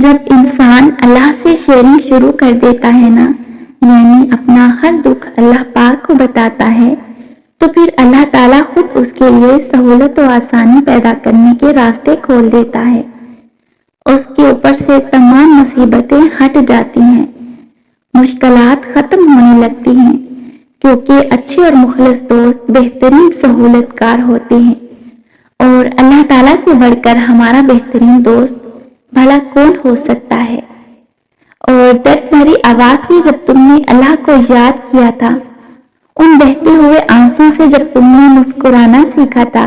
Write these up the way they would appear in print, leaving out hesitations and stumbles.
جب انسان اللہ سے شیئرنگ شروع کر دیتا ہے نا، یعنی اپنا ہر دکھ اللہ پاک کو بتاتا ہے، تو پھر اللہ تعالیٰ خود اس کے لیے سہولت و آسانی پیدا کرنے کے راستے کھول دیتا ہے۔ اس کے اوپر سے تمام مصیبتیں ہٹ جاتی ہیں، مشکلات ختم ہونے لگتی ہیں، کیونکہ اچھے اور مخلص دوست بہترین سہولت کار ہوتے ہیں، اور اللہ تعالیٰ سے بڑھ کر ہمارا بہترین دوست بھلا کون ہو سکتا ہے۔ اور درد بھری آواز سے جب تم نے اللہ کو یاد کیا تھا، ان بہتے ہوئے آنسوں سے جب تم نے مسکرانا سیکھا تھا،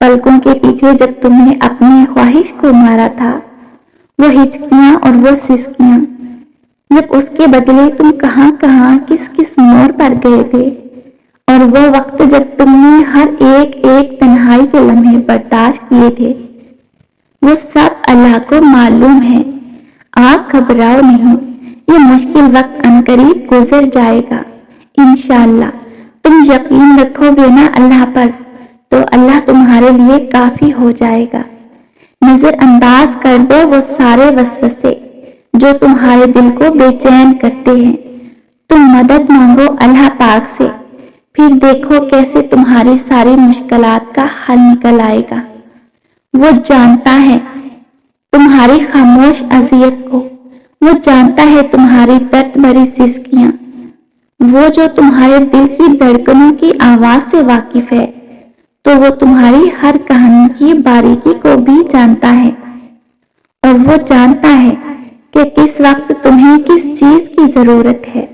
پلکوں کے پیچھے جب تم نے اپنی خواہش کو مارا تھا، وہ ہچکیاں اور وہ سسکیاں، جب اس کے بدلے تم کہاں کہاں کس کس موڑ پر گئے تھے، اور وہ وقت جب تم نے ہر ایک تنہائی کے لمحے برداشت کیے تھے، وہ سب اللہ کو معلوم ہے۔ آپ گھبراؤ نہیں، یہ مشکل وقت عنقریب گزر جائے گا انشاءاللہ۔ تم یقین رکھو گے نا اللہ پر، تو اللہ تمہارے لیے کافی ہو جائے گا۔ نظر انداز کر دو وہ سارے وسوسے جو تمہارے دل کو بے چین کرتے ہیں۔ تم مدد مانگو اللہ پاک سے، پھر دیکھو کیسے تمہاری ساری مشکلات کا حل نکل آئے گا۔ وہ جانتا ہے تمہاری خاموش اذیت کو، وہ جانتا ہے تمہاری درد بھری سسکیاں، وہ جو تمہارے دل کی دھڑکنوں کی آواز سے واقف ہے، تو وہ تمہاری ہر کہانی کی باریکی کو بھی جانتا ہے، اور وہ جانتا ہے کہ کس وقت تمہیں کس چیز کی ضرورت ہے۔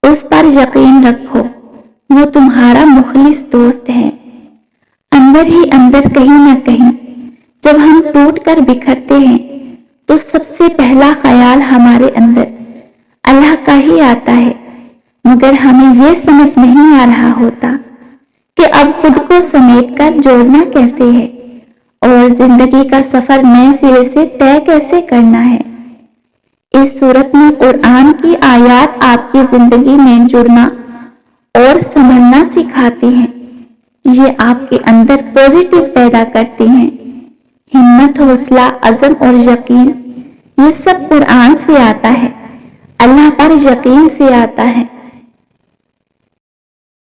اس پر یقین رکھو، وہ تمہارا مخلص دوست ہے۔ اندر ہی اندر کہیں نہ کہیں جب ہم ٹوٹ کر بکھرتے ہیں، تو سب سے پہلا خیال ہمارے اندر اللہ کا ہی آتا ہے، مگر ہمیں یہ سمجھ نہیں آ رہا ہوتا کہ اب خود کو سمیٹ کر جوڑنا کیسے ہے، اور زندگی کا سفر نئے سرے سے طے کیسے کرنا ہے۔ اس صورت میں قرآن کی آیات آپ کی زندگی میں جڑنا اور سنبھلنا سکھاتی ہیں۔ یہ آپ کے اندر پازیٹیو پیدا کرتی ہیں، ہمت، حوصلہ، عزم اور یقین۔ یہ سب قرآن سے آتا ہے، اللہ پر یقین سے آتا ہے۔